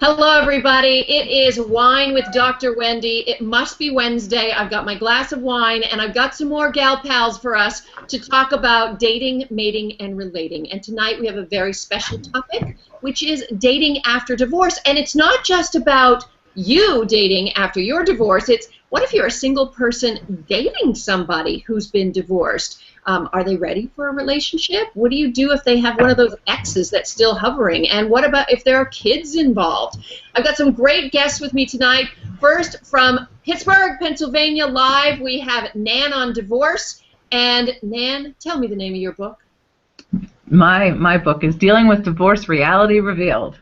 Hello, everybody. It is Wine with Dr. Wendy. It must be Wednesday. I've got my glass of wine, and I've got some more gal pals for us to talk about dating, mating, and relating. And tonight we have a very special topic, which is dating after divorce. And it's not just about you dating after your divorce. It's what if you're a single person dating somebody who's been divorced? Are they ready for a relationship? What do you do if they have one of those exes that's still hovering? And what about if there are kids involved? I've got some great guests with me tonight. First, from Pittsburgh, Pennsylvania, live, we have Nan on divorce. And Nan, tell me the name of your book. My book is Dealing with Divorce, Reality Revealed.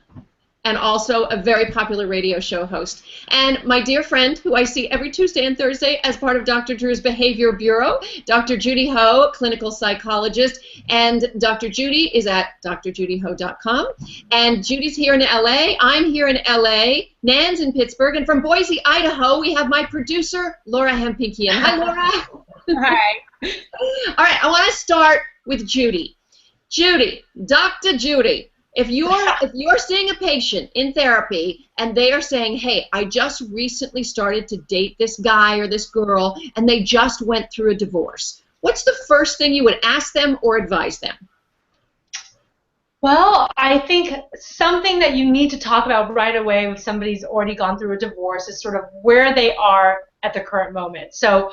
And also a very popular radio show host. And my dear friend, who I see every Tuesday and Thursday as part of Dr. Drew's Behavior Bureau, Dr. Judy Ho, clinical psychologist. And Dr. Judy is at drjudyho.com. And Judy's here in LA. I'm here in LA. Nan's in Pittsburgh. And from Boise, Idaho, we have my producer, Laura Hempinkian. Hi, Laura. Hi. All right, I want to start with Judy. Judy, Dr. Judy. If you're seeing a patient in therapy and they are saying, hey, I just recently started to date this guy or this girl and they just went through a divorce, what's the first thing you would ask them or advise them? Well, I think something that you need to talk about right away with somebody's already gone through a divorce is sort of where they are at the current moment. So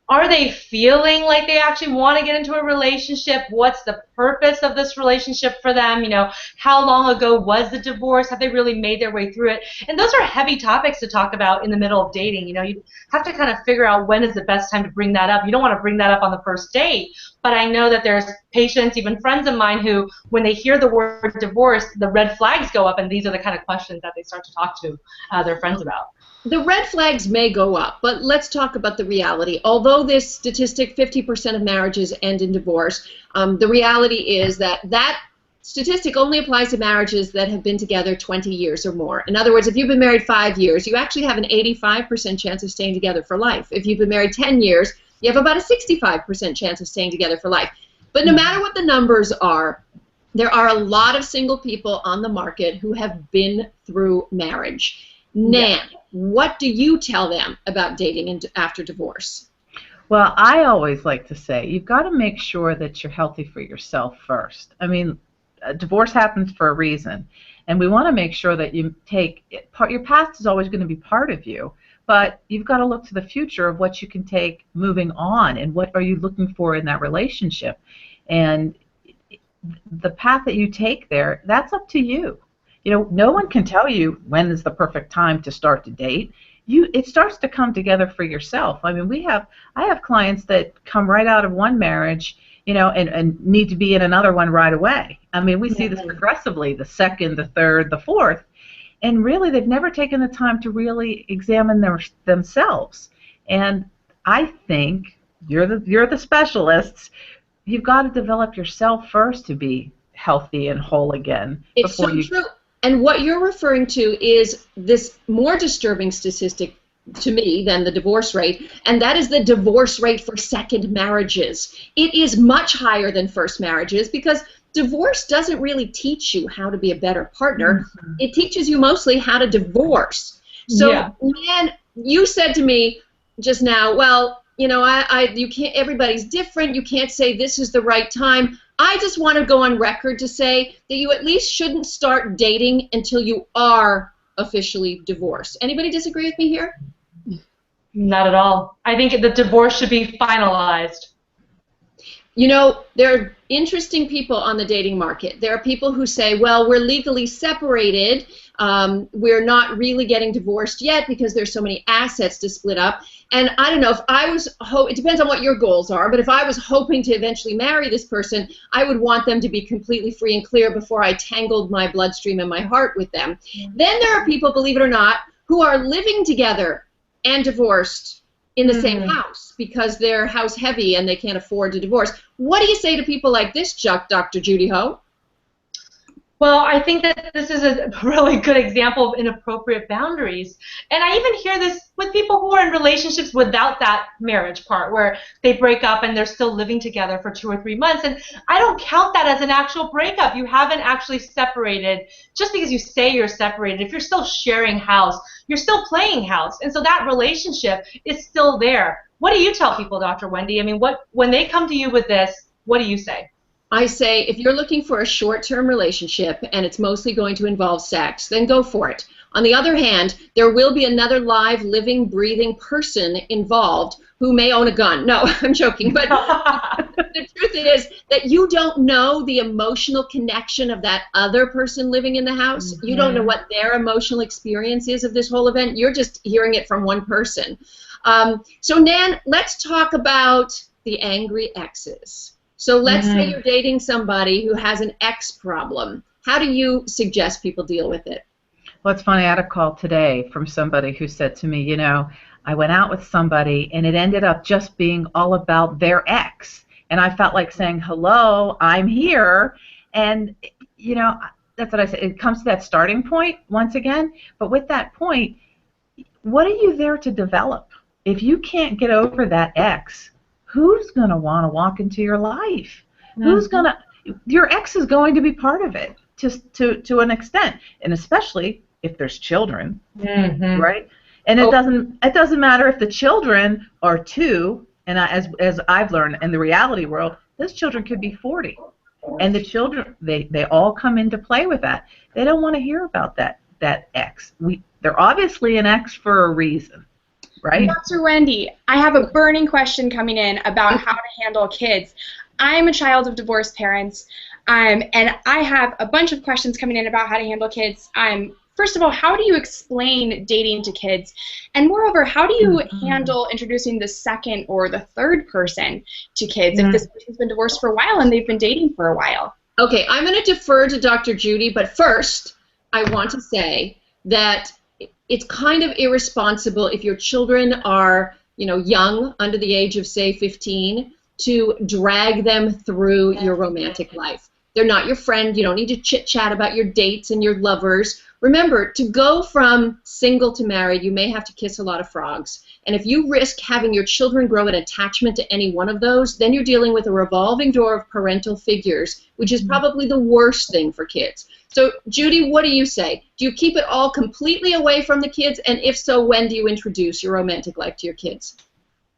are they feeling like they actually want to get into a relationship? What's the purpose of this relationship for them? You know, how long ago was the divorce? Have they really made their way through it? And those are heavy topics to talk about in the middle of dating. You know, you have to kind of figure out when is the best time to bring that up. You don't want to bring that up on the first date, but I know that there's patients, even friends of mine, who, when they hear the word divorce, the red flags go up, and these are the kind of questions that they start to talk to their friends about. The red flags may go up, but let's talk about the reality. Although this statistic, 50% of marriages end in divorce, the reality is that that statistic only applies to marriages that have been together 20 years or more. In other words, if you've been married 5 years, you actually have an 85% chance of staying together for life. If you've been married 10 years, you have about a 65% chance of staying together for life. But no matter what the numbers are, there are a lot of single people on the market who have been through marriage. Nan, what do you tell them about dating after divorce? Well, I always like to say you've got to make sure that you're healthy for yourself first. I mean, a divorce happens for a reason, and we want to make sure that you take it. Your past is always going to be part of you, but you've got to look to the future of what you can take moving on, and what are you looking for in that relationship. And the path that you take there, that's up to you. You know, no one can tell you when is the perfect time to start to date. It starts to come together for yourself. I mean, I have clients that come right out of one marriage, you know, and need to be in another one right away. I mean, we see this progressively, the second, the third, the fourth, and really they've never taken the time to really examine themselves. And I think you're the specialists. You've got to develop yourself first to be healthy and whole again. It's so true. And what you're referring to is this more disturbing statistic to me than the divorce rate, and that is the divorce rate for second marriages. It is much higher than first marriages because divorce doesn't really teach you how to be a better partner. Mm-hmm. It teaches you mostly how to divorce. So, man, you said to me just now, well, you know, you can't. Everybody's different. You can't say this is the right time. I just want to go on record to say that you at least shouldn't start dating until you are officially divorced. Anybody disagree with me here? Not at all. I think the divorce should be finalized. You know, there are interesting people on the dating market. There are people who say, well, we're legally separated. We're not really getting divorced yet because there's so many assets to split up. And I don't know, if I was, it depends on what your goals are, but if I was hoping to eventually marry this person, I would want them to be completely free and clear before I tangled my bloodstream and my heart with them. Yeah. Then there are people, believe it or not, who are living together and divorced in the same house because they're house heavy and they can't afford to divorce. What do you say to people like this, Dr. Judy Ho? Well, I think that this is a really good example of inappropriate boundaries. And I even hear this with people who are in relationships without that marriage part, where they break up and they're still living together for 2 or 3 months. And I don't count that as an actual breakup. You haven't actually separated. Just because you say you're separated, if you're still sharing house, you're still playing house. And so that relationship is still there. What do you tell people, Dr. Wendy? I mean, when they come to you with this, what do you say? I say if you're looking for a short-term relationship and it's mostly going to involve sex, then go for it. On the other hand, there will be another live, living, breathing person involved who may own a gun. No, I'm joking, but the truth is that you don't know the emotional connection of that other person living in the house. You don't know what their emotional experience is of this whole event. You're just hearing it from one person. So, Nan, let's talk about the angry exes. So let's say you're dating somebody who has an ex problem. How do you suggest people deal with it? Well, it's funny. I had a call today from somebody who said to me, you know, I went out with somebody and it ended up just being all about their ex. And I felt like saying, hello, I'm here. And, you know, that's what I said. It comes to that starting point once again. But with that point, what are you there to develop? If you can't get over that ex, who's going to want to walk into your life? Who's going to, your ex is going to be part of it to an extent, and especially if there's children, right? And it doesn't matter if the children are 2, and as I've learned in the reality world, those children could be 40. And the children, they all come into play with that. They don't want to hear about that ex. They're obviously an ex for a reason. Right? Dr. Wendy, I have a burning question coming in about how to handle kids. I'm a child of divorced parents, and I have a bunch of questions coming in about how to handle kids. First of all, how do you explain dating to kids? And moreover, how do you handle introducing the second or the third person to kids if this person's been divorced for a while and they've been dating for a while? Okay, I'm going to defer to Dr. Judy, but first I want to say that it's kind of irresponsible if your children are, you know, young, under the age of, say, 15, to drag them through your romantic life. They're not your friend. You don't need to chit-chat about your dates and your lovers. Remember, to go from single to married, you may have to kiss a lot of frogs. And if you risk having your children grow an attachment to any one of those, then you're dealing with a revolving door of parental figures, which is probably the worst thing for kids. So, Judy, what do you say? Do you keep it all completely away from the kids? And if so, when do you introduce your romantic life to your kids?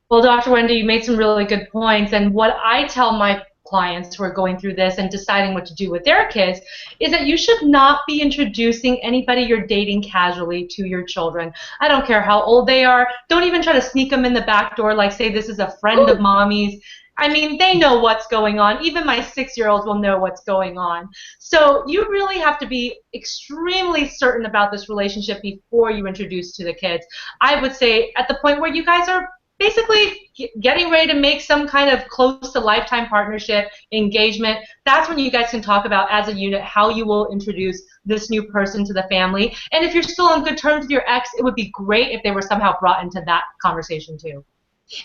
Well, Dr. Wendy, you made some really good points. And what I tell my clients who are going through this and deciding what to do with their kids is that you should not be introducing anybody you're dating casually to your children. I don't care how old they are. Don't even try to sneak them in the back door like, say, this is a friend of mommy's. I mean, they know what's going on. Even my 6-year-olds will know what's going on. So you really have to be extremely certain about this relationship before you introduce to the kids. I would say at the point where you guys are basically getting ready to make some kind of close to lifetime partnership, engagement, that's when you guys can talk about as a unit how you will introduce this new person to the family. And if you're still on good terms with your ex, it would be great if they were somehow brought into that conversation too.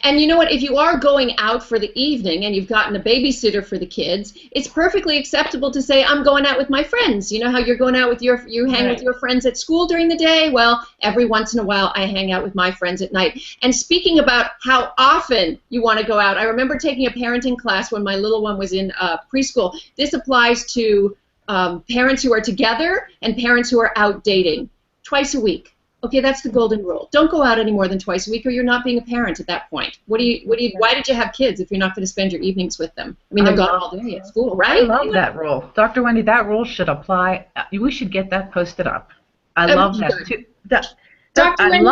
And you know what, if you are going out for the evening and you've gotten a babysitter for the kids, it's perfectly acceptable to say, I'm going out with my friends. You know how you're going out with you hang with your friends at school during the day? Well, every once in a while I hang out with my friends at night. And speaking about how often you want to go out, I remember taking a parenting class when my little one was in preschool. This applies to parents who are together and parents who are out dating. Twice a week. Okay, that's the golden rule. Don't go out any more than twice a week, or you're not being a parent at that point. Why did you have kids if you're not going to spend your evenings with them? I mean, they're gone all day at school, right? I love that rule. Dr. Wendy, that rule should apply. We should get that posted up. I love that, too. Dr. Wendy,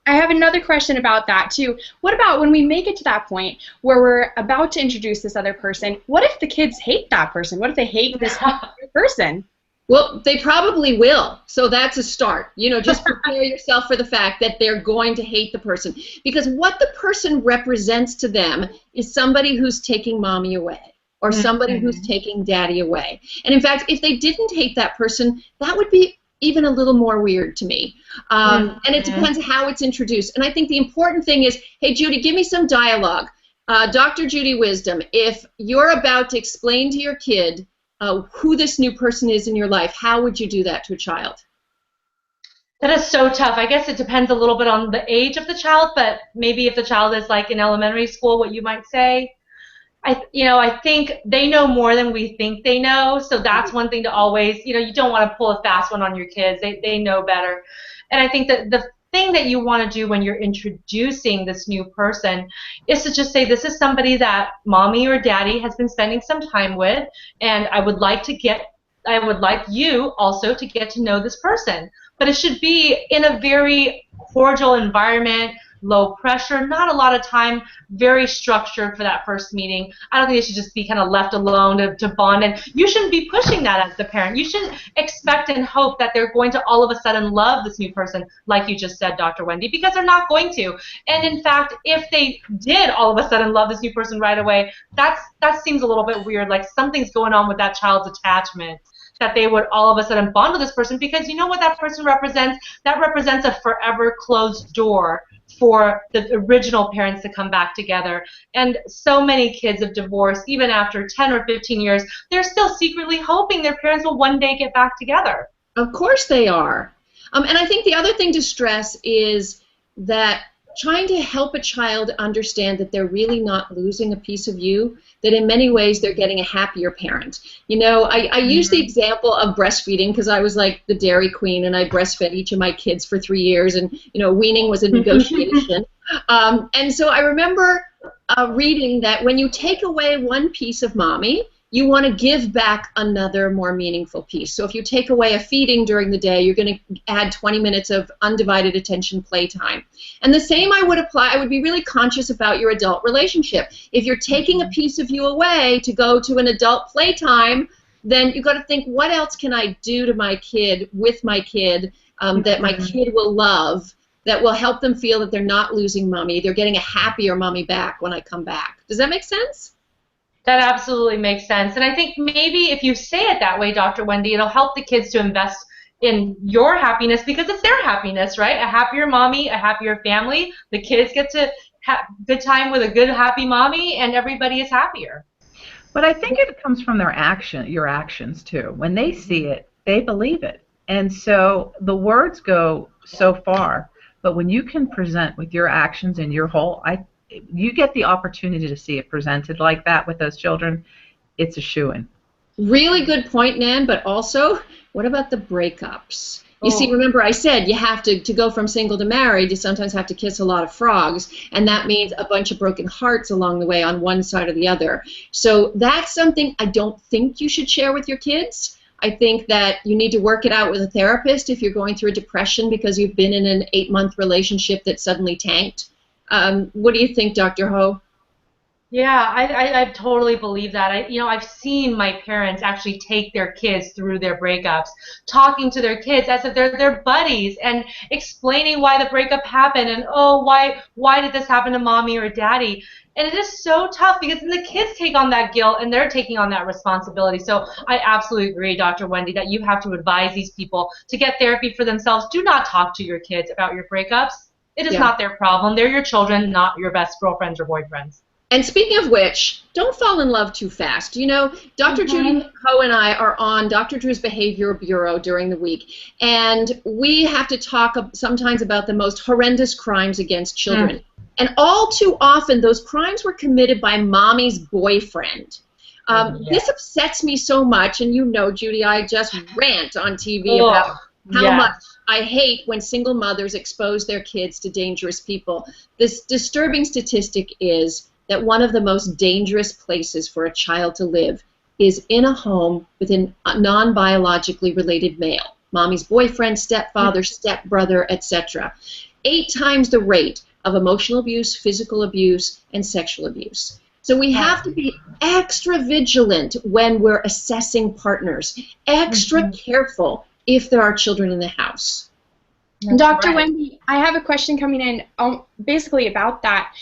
I have another question about that, too. What about when we make it to that point where we're about to introduce this other person, what if the kids hate that person? What if they hate this other person? Well, they probably will, so that's a start. You know, just prepare yourself for the fact that they're going to hate the person. Because what the person represents to them is somebody who's taking mommy away or somebody who's taking daddy away. And in fact, if they didn't hate that person, that would be even a little more weird to me. And it depends how it's introduced. And I think the important thing is, hey, Judy, give me some dialogue. Dr. Judy Wisdom, if you're about to explain to your kid who this new person is in your life, how would you do that to a child? That is so tough. I guess it depends a little bit on the age of the child, but maybe if the child is like in elementary school, what you might say. I think they know more than we think they know, so that's one thing to always, you don't want to pull a fast one on your kids. They know better. And I think that the thing that you want to do when you're introducing this new person is to just say, this is somebody that mommy or daddy has been spending some time with, and I would like you also to get to know this person. But it should be in a very cordial environment, low pressure, not a lot of time, very structured for that first meeting. I don't think it should just be kind of left alone to bond. And you shouldn't be pushing that as the parent. You should expect and hope that they're going to all of a sudden love this new person, like you just said, Dr. Wendy, because they're not going to. And in fact, if they did all of a sudden love this new person right away, that seems a little bit weird, like something's going on with that child's attachment, that they would all of a sudden bond with this person, because you know what that person represents? That represents a forever closed door for the original parents to come back together. And so many kids of divorce, even after 10 or 15 years, they're still secretly hoping their parents will one day get back together. Of course they are. And I think the other thing to stress is that trying to help a child understand that they're really not losing a piece of you, that in many ways they're getting a happier parent. I use the example of breastfeeding because I was like the Dairy Queen, and I breastfed each of my kids for 3 years, and weaning was a negotiation. And so I remember reading that when you take away one piece of mommy, you want to give back another more meaningful piece. So if you take away a feeding during the day, you're going to add 20 minutes of undivided attention playtime. And the same I would apply. I would be really conscious about your adult relationship. If you're taking a piece of you away to go to an adult playtime, then you've got to think, what else can I do to my kid, with my kid, that my kid will love, that will help them feel that they're not losing mommy, they're getting a happier mommy back when I come back. Does that make sense? That absolutely makes sense. And I think maybe if you say it that way, Dr. Wendy, it'll help the kids to invest in your happiness, because it's their happiness, right? A happier mommy, a happier family. The kids get to have good time with a good, happy mommy, and everybody is happier. But I think it comes from your actions too. When they see it, they believe it. And so the words go so far, but when you can present with your actions and your whole, you get the opportunity to see it presented like that with those children, it's a shoo-in. Really good point, Nan, but also, what about the breakups? You see, remember I said you have to go from single to married, you sometimes have to kiss a lot of frogs, and that means a bunch of broken hearts along the way on one side or the other. So that's something I don't think you should share with your kids. I think that you need to work it out with a therapist if you're going through a depression because you've been in an 8-month relationship that suddenly tanked. What do you think, Dr. Ho? Yeah, I totally believe that. I've seen my parents actually take their kids through their breakups, talking to their kids as if they're their buddies, and explaining why the breakup happened, and why did this happen to mommy or daddy? And it is so tough because then the kids take on that guilt and they're taking on that responsibility. So I absolutely agree, Dr. Wendy, that you have to advise these people to get therapy for themselves. Do not talk to your kids about your breakups. It is not their problem. They're your children, not your best girlfriends or boyfriends. And speaking of which, don't fall in love too fast. Dr. Judy Ho and I are on Dr. Drew's Behavioral Bureau during the week, and we have to talk sometimes about the most horrendous crimes against children. And all too often, those crimes were committed by mommy's boyfriend. This upsets me so much, and Judy, I just rant on TV about how much I hate when single mothers expose their kids to dangerous people. This disturbing statistic is that one of the most dangerous places for a child to live is in a home with a non-biologically related male. Mommy's boyfriend, stepfather, stepbrother, etc. 8 times the rate of emotional abuse, physical abuse, and sexual abuse. So we have to be extra vigilant when we're assessing partners, extra careful if there are children in the house. Dr. Wendy, I have a question coming in basically about that.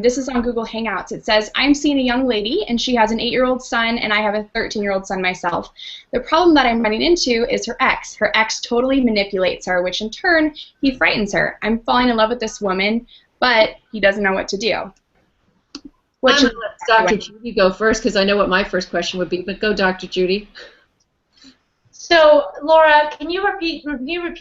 This is on Google Hangouts. It says, I'm seeing a young lady, and she has an 8-year-old son, and I have a 13-year-old son myself. The problem that I'm running into is her ex. Her ex totally manipulates her, which in turn, he frightens her. I'm falling in love with this woman, but he doesn't know what to do. What I'm should going to let Dr. Judy go first because I know what my first question would be, but go, Dr. Judy. So, Laura, can you repeat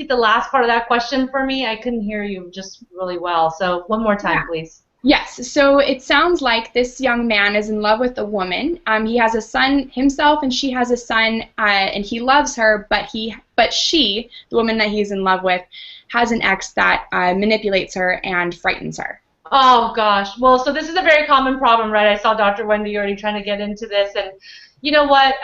the last part of that question for me? I couldn't hear you just really well. So one more time, please. Yes, so it sounds like this young man is in love with a woman. He has a son himself, and she has a son, and he loves her, but she, the woman that he's in love with, has an ex that manipulates her and frightens her. Oh, gosh. Well, so this is a very common problem, right? I saw Dr. Wendy already trying to get into this, and you know what?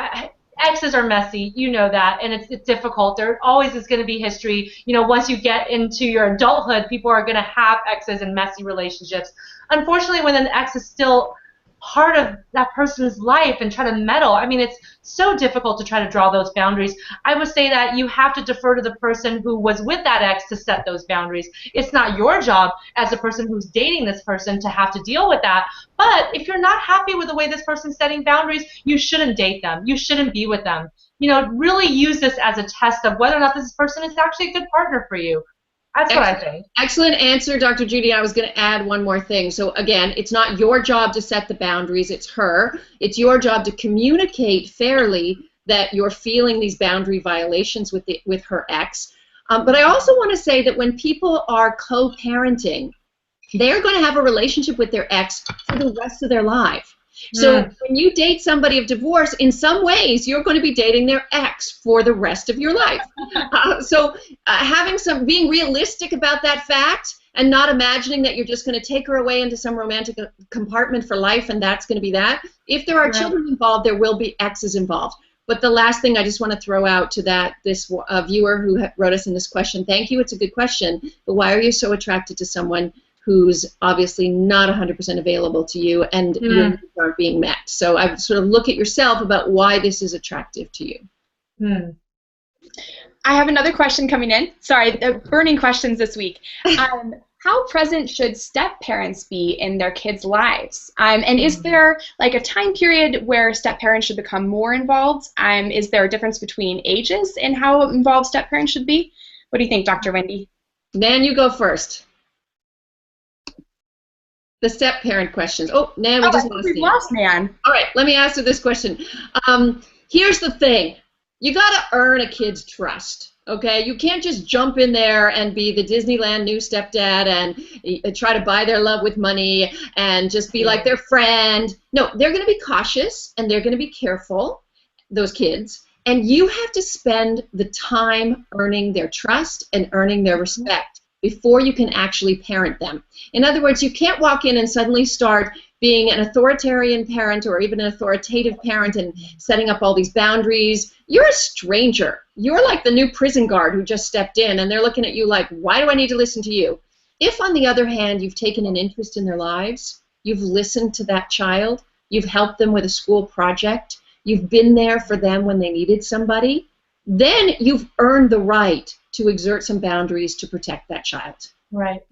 Exes are messy, you know that, and it's difficult. There always is going to be history. You know, once you get into your adulthood, people are going to have exes and messy relationships. Unfortunately, when an ex is still part of that person's life and try to meddle, I mean, it's so difficult to try to draw those boundaries. I would say that you have to defer to the person who was with that ex to set those boundaries. It's not your job as a person who's dating this person to have to deal with that. But if you're not happy with the way this person's setting boundaries, you shouldn't date them. You shouldn't be with them. You know, really use this as a test of whether or not this person is actually a good partner for you. That's what I think. Excellent answer, Dr. Judy. I was going to add one more thing. So again, it's not your job to set the boundaries, it's her. It's your job to communicate fairly that you're feeling these boundary violations with her ex. But I also want to say that when people are co-parenting, they're going to have a relationship with their ex for the rest of their life. So when you date somebody of divorce, in some ways, you're going to be dating their ex for the rest of your life. Being realistic about that fact and not imagining that you're just going to take her away into some romantic compartment for life and that's going to be that. If there are children involved, there will be exes involved. But the last thing I just want to throw out to this viewer who wrote us in this question, thank you, it's a good question, but why are you so attracted to someone who's obviously not 100% available to you and your needs aren't being met? So I would sort of look at yourself about why this is attractive to you. I have another question coming in. Sorry, burning questions this week. How present should step-parents be in their kids' lives? And is there like a time period where step-parents should become more involved? Is there a difference between ages in how involved step-parents should be? What do you think, Dr. Wendy? Nan, you go first. The step-parent questions. Oh, Nan, we just lost Nan. All right, let me ask you this question. Here's the thing. You got to earn a kid's trust, okay? You can't just jump in there and be the Disneyland new stepdad and try to buy their love with money and just be like their friend. No, they're going to be cautious and they're going to be careful, those kids, and you have to spend the time earning their trust and earning their respect before you can actually parent them. In other words, you can't walk in and suddenly start being an authoritarian parent or even an authoritative parent and setting up all these boundaries. You're a stranger. You're like the new prison guard who just stepped in and they're looking at you like, why do I need to listen to you? If, on the other hand, you've taken an interest in their lives, you've listened to that child, you've helped them with a school project, you've been there for them when they needed somebody, then you've earned the right to exert some boundaries to protect that child. Right.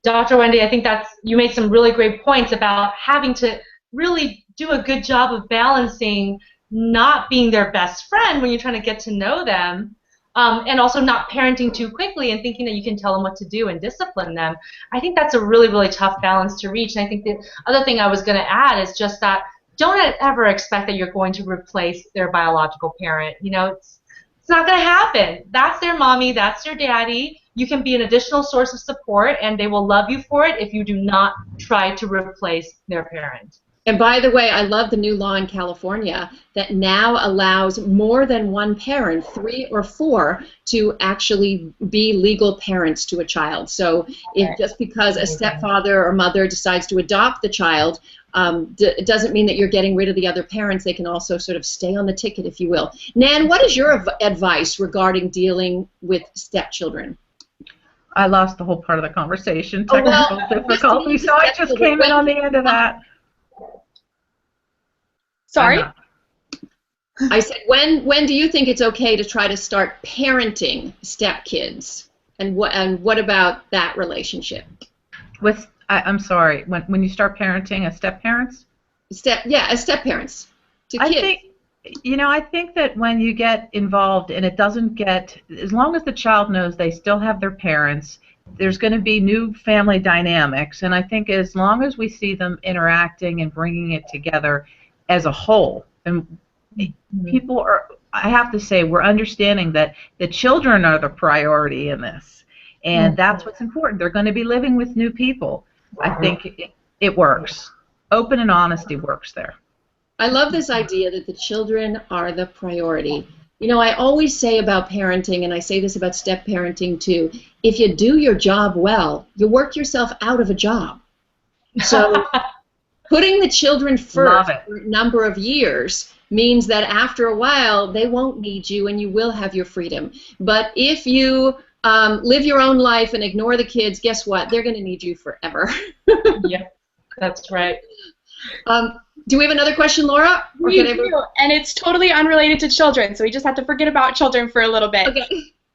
Dr. Wendy, I think you made some really great points about having to really do a good job of balancing not being their best friend when you're trying to get to know them, and also not parenting too quickly and thinking that you can tell them what to do and discipline them. I think that's a really, really tough balance to reach. And I think the other thing I was going to add is just that don't ever expect that you're going to replace their biological parent. You know, it's not going to happen. That's their mommy, that's their daddy. You can be an additional source of support, and they will love you for it if you do not try to replace their parent. And by the way, I love the new law in California that now allows more than one parent, 3 or 4, to actually be legal parents to a child. So if just because a stepfather or mother decides to adopt the child, it doesn't mean that you're getting rid of the other parents. They can also sort of stay on the ticket, if you will. Nan, what is your advice regarding dealing with stepchildren? I lost the whole part of the conversation. Technical difficulty, so I just came in on the end of that. Sorry? I said, when do you think it's okay to try to start parenting stepkids? And what about that relationship? I'm sorry, when you start parenting as step-parents? As step-parents to kids. I think that when you get involved and it doesn't get, as long as the child knows they still have their parents there's going to be new family dynamics, and I think as long as we see them interacting and bringing it together as a whole, and people are, I have to say, we're understanding that the children are the priority in this, and that's what's important. They're going to be living with new people. I think it works. Open and honesty works there. I love this idea that the children are the priority. You know, I always say about parenting, and I say this about step parenting too, if you do your job well, you work yourself out of a job. So putting the children first for a number of years means that after a while they won't need you and you will have your freedom. But if you live your own life and ignore the kids, guess what? They're going to need you forever. Yeah, that's right. Do we have another question, Laura? We do, and it's totally unrelated to children, so we just have to forget about children for a little bit. Okay.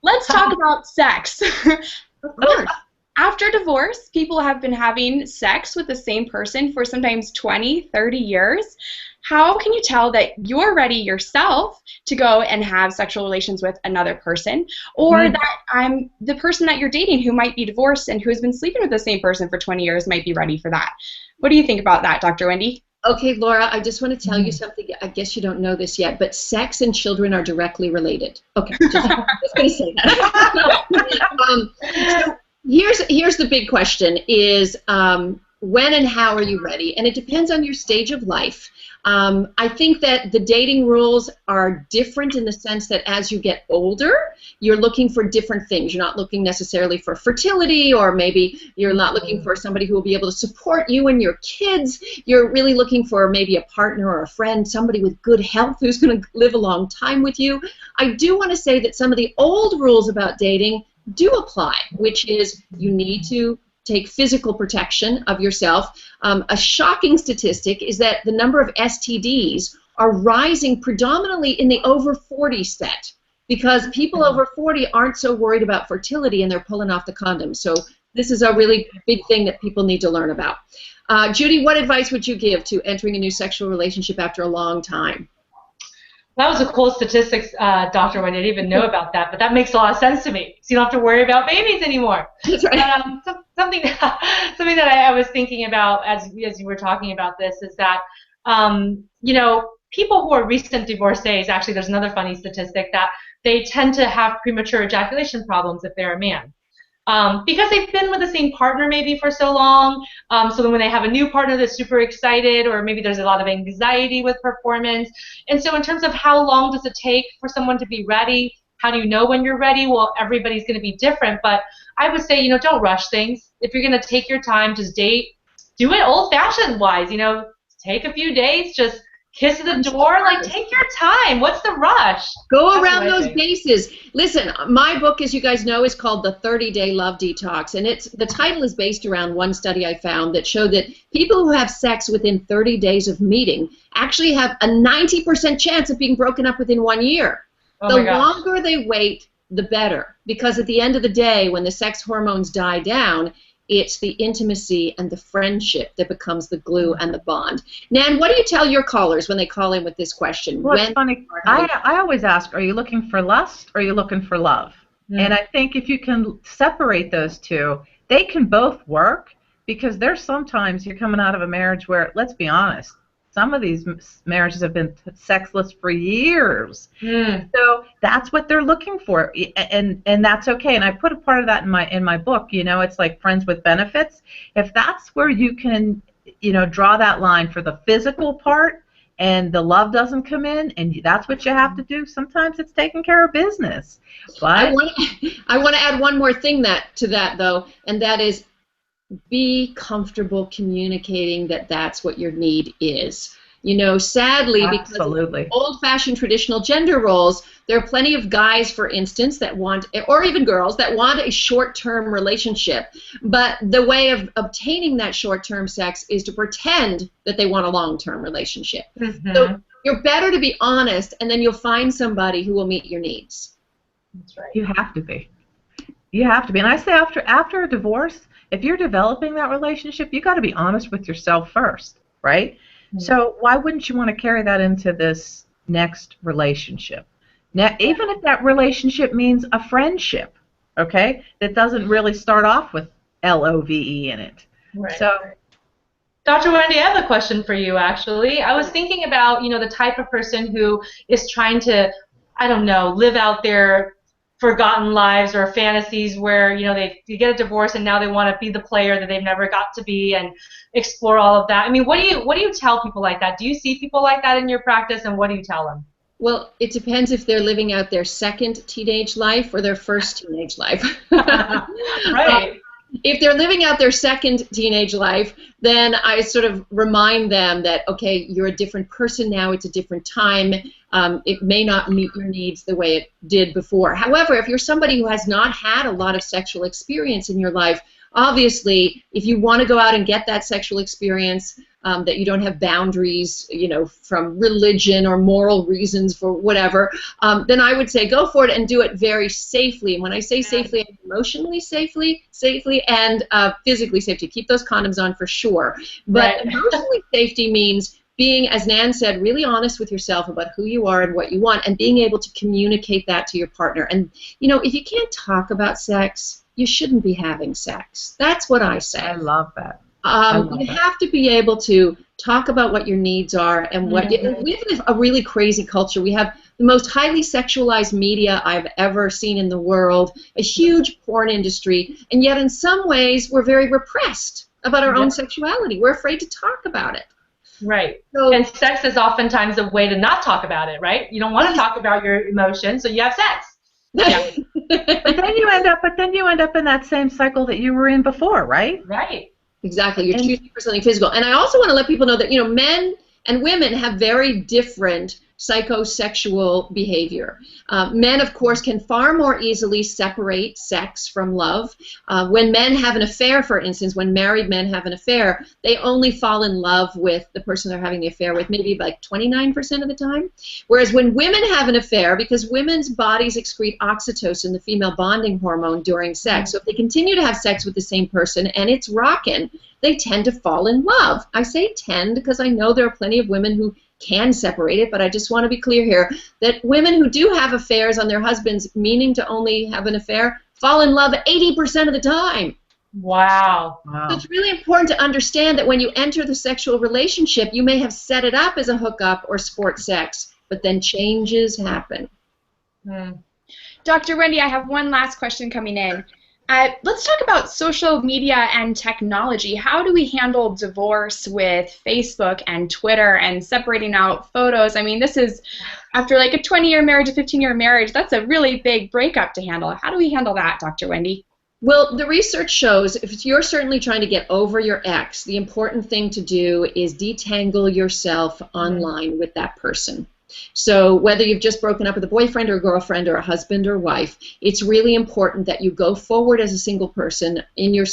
Let's talk about sex. Of course. After divorce, people have been having sex with the same person for sometimes 20, 30 years. How can you tell that you're ready yourself to go and have sexual relations with another person, or that the person that you're dating who might be divorced and who has been sleeping with the same person for 20 years might be ready for that? What do you think about that, Dr. Wendy? Okay, Laura, I just want to tell you something. I guess you don't know this yet, but sex and children are directly related. Okay, just going to say that. So here's the big question is when and how are you ready? And it depends on your stage of life. I think that the dating rules are different in the sense that as you get older, you're looking for different things. You're not looking necessarily for fertility, or maybe you're not looking for somebody who will be able to support you and your kids. You're really looking for maybe a partner or a friend, somebody with good health who's going to live a long time with you. I do want to say that some of the old rules about dating do apply, which is you need to take physical protection of yourself. A shocking statistic is that the number of STDs are rising predominantly in the over 40 set because people over 40 aren't so worried about fertility and they're pulling off the condoms. So this is a really big thing that people need to learn about. Judy, what advice would you give to entering a new sexual relationship after a long time? That was a cool statistics, Dr. Wendy. I didn't even know about that, but that makes a lot of sense to me. So you don't have to worry about babies anymore. That's right. Something that I was thinking about as you were talking about this is that, you know, people who are recent divorcees, actually there's another funny statistic that they tend to have premature ejaculation problems if they're a man. Because they've been with the same partner maybe for so long, so then when they have a new partner that's super excited, or maybe there's a lot of anxiety with performance. And so in terms of how long does it take for someone to be ready, how do you know when you're ready? Well, everybody's going to be different, but I would say, you know, don't rush things. If you're going to take your time, just date, do it old-fashioned wise, you know, take a few days, just kiss the door, like take your time. What's the rush? Go around those bases. Listen, my book, as you guys know, is called The 30-Day Love Detox, and the title is based around one study I found that showed that people who have sex within 30 days of meeting actually have a 90% chance of being broken up within 1 year. The longer they wait, the better, because at the end of the day, when the sex hormones die down, it's the intimacy and the friendship that becomes the glue and the bond. Nan, what do you tell your callers when they call in with this question? Well, it's funny. I always ask, are you looking for lust or are you looking for love? And I think if you can separate those two, they can both work, because there's sometimes you're coming out of a marriage where, let's be honest, some of these marriages have been sexless for years. So that's what they're looking for, and that's okay. And I put a part of that in my book. You know, it's like friends with benefits. If that's where you can, you know, draw that line for the physical part, and the love doesn't come in, and that's what you have to do. Sometimes it's taking care of business. But I want to add one more thing to that though, and that is, be comfortable communicating that that's what your need is. You know, sadly, because of old-fashioned traditional gender roles, there are plenty of guys, for instance, that want, or even girls, that want a short-term relationship. But the way of obtaining that short-term sex is to pretend that they want a long-term relationship. So you're better to be honest, and then you'll find somebody who will meet your needs. That's right. You have to be. You have to be. And I say after a divorce, if you're developing that relationship, you got to be honest with yourself first, right? So why wouldn't you want to carry that into this next relationship? Now, even if that relationship means a friendship, okay, that doesn't really start off with LOVE in it. Right. So, Dr. Wendy, I have a question for you, actually. I was thinking about, the type of person who is trying to, I don't know, live out their forgotten lives or fantasies where, they get a divorce and now they want to be the player that they've never got to be and explore all of that. I mean, what do you tell people like that? Do you see people like that in your practice, and what do you tell them? Well, it depends if they're living out their second teenage life or their first teenage life. Right. If they're living out their second teenage life, then I sort of remind them that, okay, you're a different person now, it's a different time, it may not meet your needs the way it did before. However, if you're somebody who has not had a lot of sexual experience in your life, obviously, if you want to go out and get that sexual experience, that you don't have boundaries, from religion or moral reasons for whatever, then I would say go for it and do it very safely. And when I say safely, I mean emotionally safely, and physically safety. Keep those condoms on for sure. But Right. emotionally safety means being, as Nan said, really honest with yourself about who you are and what you want, and being able to communicate that to your partner. And, if you can't talk about sex, you shouldn't be having sex. That's what I say. I love that. You have to be able to talk about what your needs are and what we live in a really crazy culture. We have the most highly sexualized media I've ever seen in the world, a huge porn industry, and yet in some ways we're very repressed about our own sexuality. We're afraid to talk about it. Right. So, And sex is oftentimes a way to not talk about it, right? You don't want to talk about your emotions, so you have sex. Yeah. But then you end up in that same cycle that you were in before, right? Right. Exactly. You're choosing for something physical. And I also want to let people know that, men and women have very different psychosexual behavior. Men, of course, can far more easily separate sex from love. When men have an affair, for instance, when married men have an affair, they only fall in love with the person they're having the affair with maybe like 29% of the time. Whereas when women have an affair, because women's bodies excrete oxytocin, the female bonding hormone, during sex, so if they continue to have sex with the same person and it's rockin', they tend to fall in love. I say tend because I know there are plenty of women who can separate it, but I just want to be clear here that women who do have affairs on their husbands, meaning to only have an affair, fall in love 80% of the time. Wow. So it's really important to understand that when you enter the sexual relationship, you may have set it up as a hookup or sport sex, but then changes happen. Dr. Wendy, I have one last question coming in. Let's talk about social media and technology. How do we handle divorce with Facebook and Twitter and separating out photos? I mean, this is, after like a 20-year marriage, a 15-year marriage, that's a really big breakup to handle. How do we handle that, Dr. Wendy? Well, the research shows if you're certainly trying to get over your ex, the important thing to do is detangle yourself online with that person. So whether you've just broken up with a boyfriend or a girlfriend or a husband or wife, it's really important that you go forward as a single person in your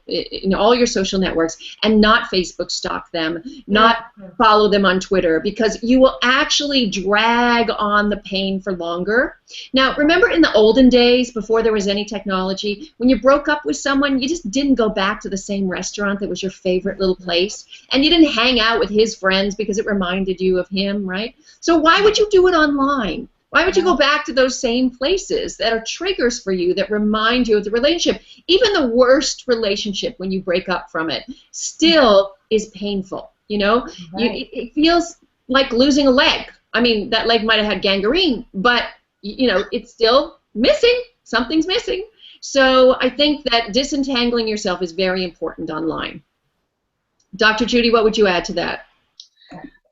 in all your social networks, and not Facebook stalk them, not follow them on Twitter, because you will actually drag on the pain for longer. Now, remember in the olden days, before there was any technology, when you broke up with someone, you just didn't go back to the same restaurant that was your favorite little place, and you didn't hang out with his friends because it reminded you of him, right? So why would you do it online? Why would you go back to those same places that are triggers for you, that remind you of the relationship? Even the worst relationship, when you break up from it, still is painful, it feels like losing a leg. I mean, that leg might have had gangrene, but, it's still missing. Something's missing. So I think that disentangling yourself is very important online. Dr. Judy, what would you add to that?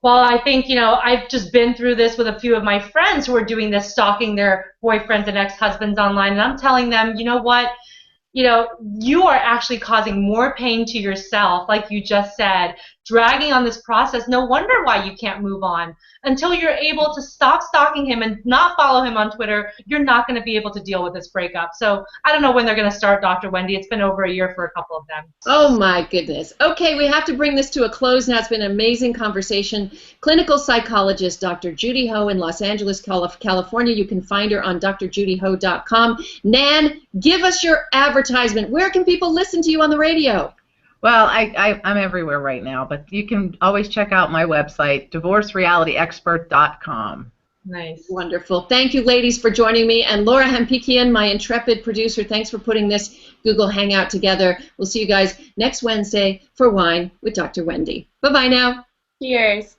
Well, I think, I've just been through this with a few of my friends who are doing this, stalking their boyfriends and ex-husbands online, and I'm telling them, you know what? You are actually causing more pain to yourself, like you just said, dragging on this process. No wonder why you can't move on. Until you're able to stop stalking him and not follow him on Twitter, you're not going to be able to deal with this breakup. So I don't know when they're going to start, Dr. Wendy. It's been over a year for a couple of them. Oh, my goodness. Okay, we have to bring this to a close now. It's been an amazing conversation. Clinical psychologist Dr. Judy Ho in Los Angeles, California. You can find her on drjudyho.com. Nan, give us your advertisement. Where can people listen to you on the radio? Well, I'm everywhere right now, but you can always check out my website, divorcerealityexpert.com. Nice. Wonderful. Thank you, ladies, for joining me. And Laura Hampikian, my intrepid producer, thanks for putting this Google Hangout together. We'll see you guys next Wednesday for Wine with Dr. Wendy. Bye-bye now. Cheers.